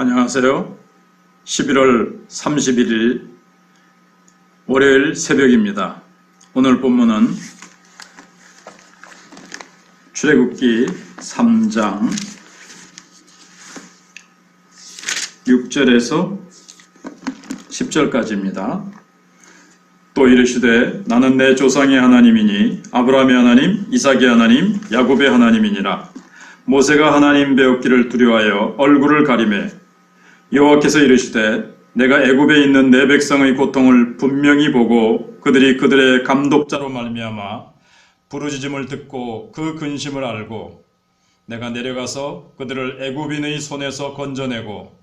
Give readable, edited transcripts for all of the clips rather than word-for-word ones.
안녕하세요. 11월 31일 월요일 새벽입니다. 오늘 본문은 출애굽기 3장 6절에서 10절까지입니다. 또 이르시되 나는 내 조상의 하나님이니 아브라함의 하나님, 이삭의 하나님, 야곱의 하나님이니라. 모세가 하나님 배웠기를 두려워하여 얼굴을 가리매 여호와께서 이르시되 내가 애굽에 있는 내 백성의 고통을 분명히 보고 그들이 그들의 감독자로 말미암아 부르짖음을 듣고 그 근심을 알고 내가 내려가서 그들을 애굽인의 손에서 건져내고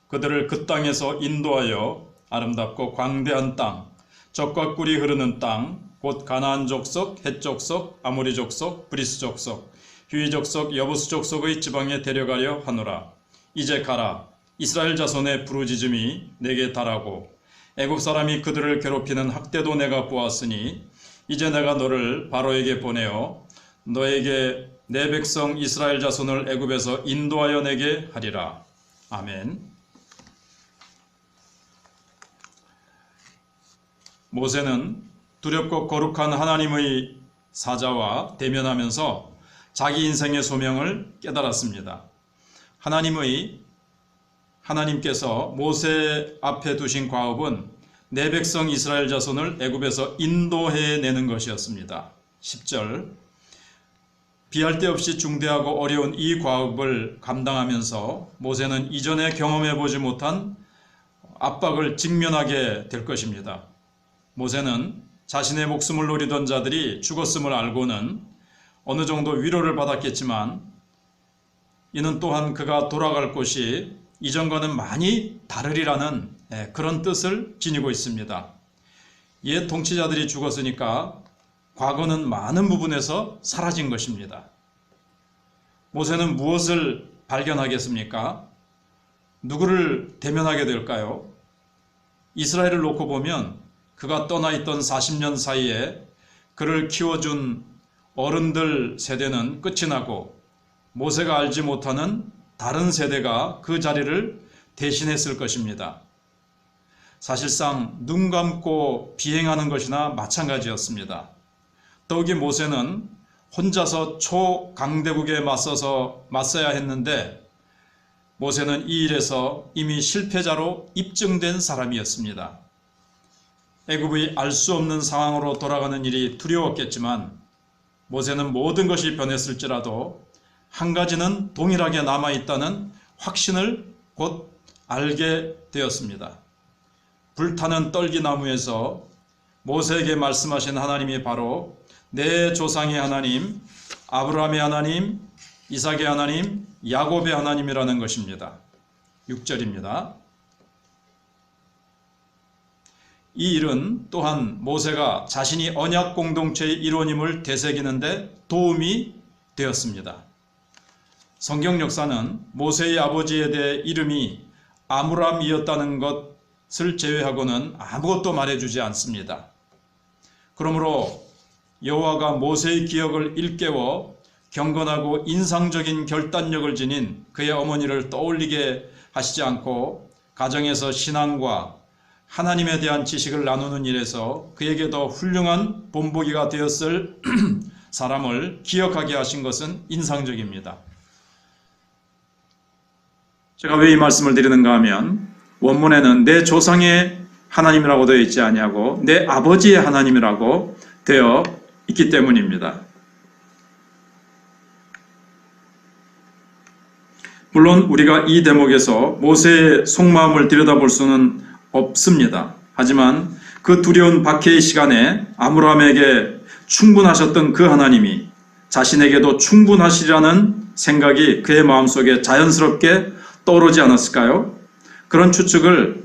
그들을 그 땅에서 인도하여 아름답고 광대한 땅, 젖과 꿀이 흐르는 땅, 곧 가나안 족속, 헷 족속, 아모리 족속, 브리스 족속, 휴이 족속, 여부스 족속의 지방에 데려가려 하노라. 이제 가라. 이스라엘 자손의 부르짖음이 내게 달하고 애굽 사람이 그들을 괴롭히는 학대도 내가 보았으니 이제 내가 너를 바로에게 보내어 너에게 내 백성 이스라엘 자손을 애굽에서 인도하여 내게 하리라. 아멘. 모세는 두렵고 거룩한 하나님의 사자와 대면하면서 자기 인생의 소명을 깨달았습니다. 하나님께서 모세 앞에 두신 과업은 내 백성 이스라엘 자손을 애굽에서 인도해내는 것이었습니다. 10절 비할 데 없이 중대하고 어려운 이 과업을 감당하면서 모세는 이전에 경험해보지 못한 압박을 직면하게 될 것입니다. 모세는 자신의 목숨을 노리던 자들이 죽었음을 알고는 어느 정도 위로를 받았겠지만 이는 또한 그가 돌아갈 곳이 이전과는 많이 다르리라는 그런 뜻을 지니고 있습니다. 옛 통치자들이 죽었으니까 과거는 많은 부분에서 사라진 것입니다. 모세는 무엇을 발견하겠습니까? 누구를 대면하게 될까요? 이스라엘을 놓고 보면 그가 떠나 있던 40년 사이에 그를 키워준 어른들 세대는 끝이 나고 모세가 알지 못하는 다른 세대가 그 자리를 대신했을 것입니다. 사실상 눈 감고 비행하는 것이나 마찬가지였습니다. 더욱이 모세는 혼자서 초강대국에 맞서야 했는데 모세는 이 일에서 이미 실패자로 입증된 사람이었습니다. 애굽의 알 수 없는 상황으로 돌아가는 일이 두려웠겠지만 모세는 모든 것이 변했을지라도 한 가지는 동일하게 남아있다는 확신을 곧 알게 되었습니다. 불타는 떨기나무에서 모세에게 말씀하신 하나님이 바로 내 조상의 하나님, 아브라함의 하나님, 이삭의 하나님, 야곱의 하나님이라는 것입니다. 6절입니다. 이 일은 또한 모세가 자신이 언약 공동체의 일원임을 되새기는데 도움이 되었습니다. 성경 역사는 모세의 아버지에 대해 이름이 아므람이었다는 것을 제외하고는 아무것도 말해주지 않습니다. 그러므로 여호와가 모세의 기억을 일깨워 경건하고 인상적인 결단력을 지닌 그의 어머니를 떠올리게 하시지 않고 가정에서 신앙과 하나님에 대한 지식을 나누는 일에서 그에게 더 훌륭한 본보기가 되었을 사람을 기억하게 하신 것은 인상적입니다. 제가 왜 이 말씀을 드리는가 하면 원문에는 내 조상의 하나님이라고 되어 있지 아니하고 내 아버지의 하나님이라고 되어 있기 때문입니다. 물론 우리가 이 대목에서 모세의 속마음을 들여다볼 수는 없습니다. 하지만 그 두려운 박해의 시간에 아므람에게 충분하셨던 그 하나님이 자신에게도 충분하시리라는 생각이 그의 마음속에 자연스럽게 떠오르지 않았을까요? 그런 추측을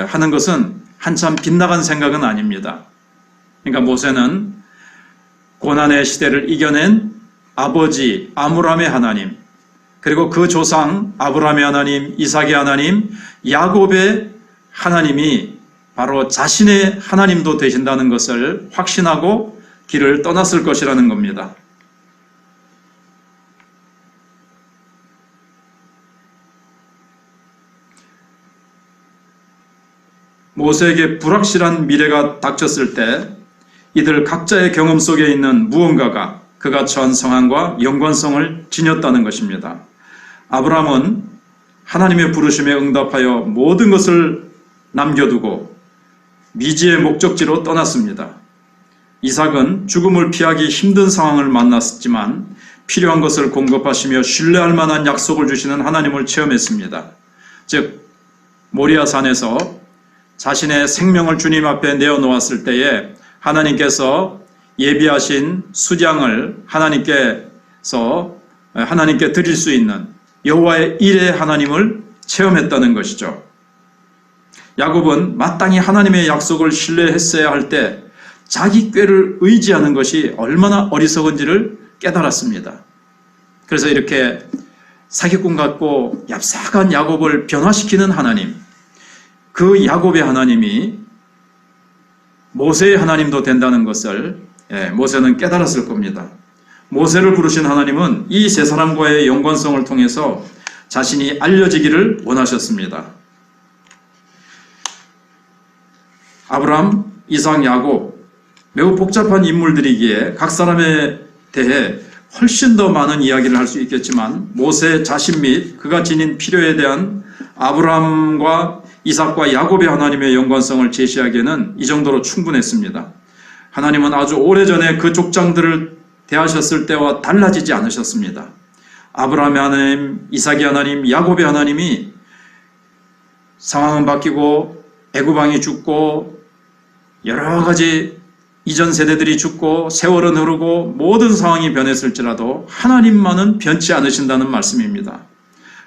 하는 것은 한참 빗나간 생각은 아닙니다. 그러니까 모세는 고난의 시대를 이겨낸 아버지 아므람의 하나님, 그리고 그 조상 아브라함의 하나님, 이삭의 하나님, 야곱의 하나님이 바로 자신의 하나님도 되신다는 것을 확신하고 길을 떠났을 것이라는 겁니다. 모세에게 불확실한 미래가 닥쳤을 때 이들 각자의 경험 속에 있는 무언가가 그가 처한 상황과 연관성을 지녔다는 것입니다. 아브라함은 하나님의 부르심에 응답하여 모든 것을 남겨두고 미지의 목적지로 떠났습니다. 이삭은 죽음을 피하기 힘든 상황을 만났지만 필요한 것을 공급하시며 신뢰할 만한 약속을 주시는 하나님을 체험했습니다. 즉 모리아산에서 자신의 생명을 주님 앞에 내어놓았을 때에 하나님께서 예비하신 수장을 하나님께 드릴 수 있는 여호와의 일의 하나님을 체험했다는 것이죠. 야곱은 마땅히 하나님의 약속을 신뢰했어야 할 때 자기 꾀를 의지하는 것이 얼마나 어리석은지를 깨달았습니다. 그래서 이렇게 사기꾼 같고 얍삭한 야곱을 변화시키는 하나님, 그 야곱의 하나님이 모세의 하나님도 된다는 것을 모세는 깨달았을 겁니다. 모세를 부르신 하나님은 이 세 사람과의 연관성을 통해서 자신이 알려지기를 원하셨습니다. 아브라함, 이삭, 야곱 매우 복잡한 인물들이기에 각 사람에 대해 훨씬 더 많은 이야기를 할 수 있겠지만 모세 자신 및 그가 지닌 필요에 대한 아브라함과 이삭과 야곱의 하나님의 연관성을 제시하기에는 이 정도로 충분했습니다. 하나님은 아주 오래전에 그 족장들을 대하셨을 때와 달라지지 않으셨습니다. 아브라함의 하나님, 이삭의 하나님, 야곱의 하나님이 상황은 바뀌고 애굽 왕이 죽고 여러 가지 이전 세대들이 죽고 세월은 흐르고 모든 상황이 변했을지라도 하나님만은 변치 않으신다는 말씀입니다.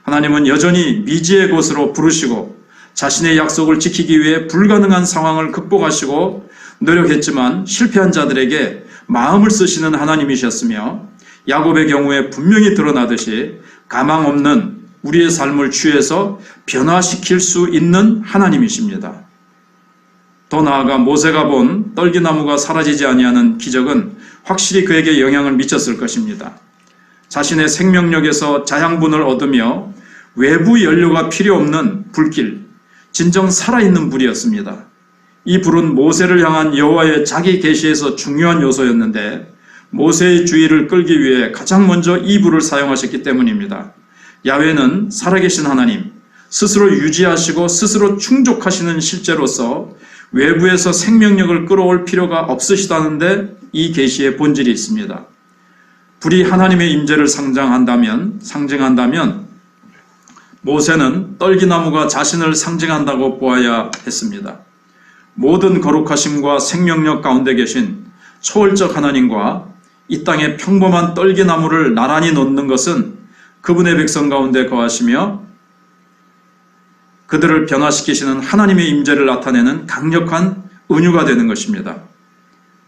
하나님은 여전히 미지의 곳으로 부르시고 자신의 약속을 지키기 위해 불가능한 상황을 극복하시고 노력했지만 실패한 자들에게 마음을 쓰시는 하나님이셨으며 야곱의 경우에 분명히 드러나듯이 가망 없는 우리의 삶을 취해서 변화시킬 수 있는 하나님이십니다. 더 나아가 모세가 본 떨기나무가 사라지지 아니하는 기적은 확실히 그에게 영향을 미쳤을 것입니다. 자신의 생명력에서 자양분을 얻으며 외부 연료가 필요 없는 불길, 진정 살아있는 불이었습니다. 이 불은 모세를 향한 여호와의 자기 계시에서 중요한 요소였는데 모세의 주의를 끌기 위해 가장 먼저 이 불을 사용하셨기 때문입니다. 야훼는 살아계신 하나님, 스스로 유지하시고 스스로 충족하시는 실제로서 외부에서 생명력을 끌어올 필요가 없으시다는데 이 계시의 본질이 있습니다. 불이 하나님의 임재를 상징한다면 모세는 떨기나무가 자신을 상징한다고 보아야 했습니다. 모든 거룩하심과 생명력 가운데 계신 초월적 하나님과 이 땅에 평범한 떨기나무를 나란히 놓는 것은 그분의 백성 가운데 거하시며 그들을 변화시키시는 하나님의 임재를 나타내는 강력한 은유가 되는 것입니다.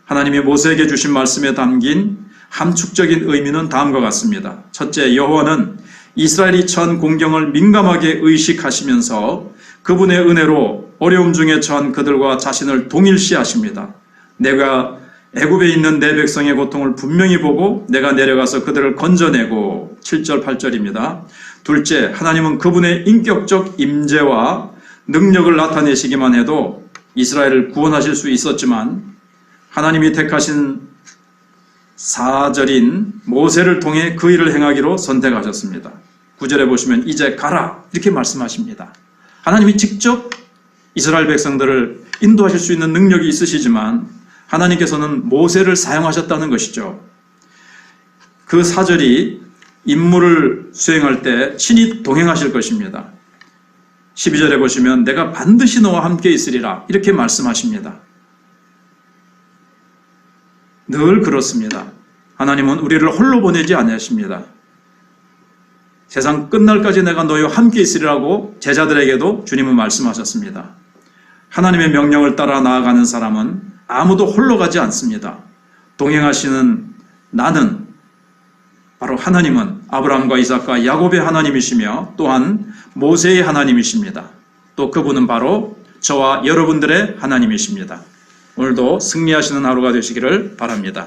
하나님이 모세에게 주신 말씀에 담긴 함축적인 의미는 다음과 같습니다. 첫째, 여호와는 이스라엘이 처한 공경을 민감하게 의식하시면서 그분의 은혜로 어려움 중에 처한 그들과 자신을 동일시하십니다. 내가 애굽에 있는 내 백성의 고통을 분명히 보고 내가 내려가서 그들을 건져내고 7절 8절입니다. 둘째, 하나님은 그분의 인격적 임재와 능력을 나타내시기만 해도 이스라엘을 구원하실 수 있었지만 하나님이 택하신 사절인 모세를 통해 그 일을 행하기로 선택하셨습니다. 9절에 보시면 이제 가라 이렇게 말씀하십니다. 하나님이 직접 이스라엘 백성들을 인도하실 수 있는 능력이 있으시지만 하나님께서는 모세를 사용하셨다는 것이죠. 그 사절이 임무를 수행할 때 친히 동행하실 것입니다. 12절에 보시면 내가 반드시 너와 함께 있으리라 이렇게 말씀하십니다. 늘 그렇습니다. 하나님은 우리를 홀로 보내지 않으십니다. 세상 끝날까지 내가 너희와 함께 있으리라고 제자들에게도 주님은 말씀하셨습니다. 하나님의 명령을 따라 나아가는 사람은 아무도 홀로 가지 않습니다. 동행하시는 나는 바로 하나님은 아브라함과 이삭과 야곱의 하나님이시며 또한 모세의 하나님이십니다. 또 그분은 바로 저와 여러분들의 하나님이십니다. 오늘도 승리하시는 하루가 되시기를 바랍니다.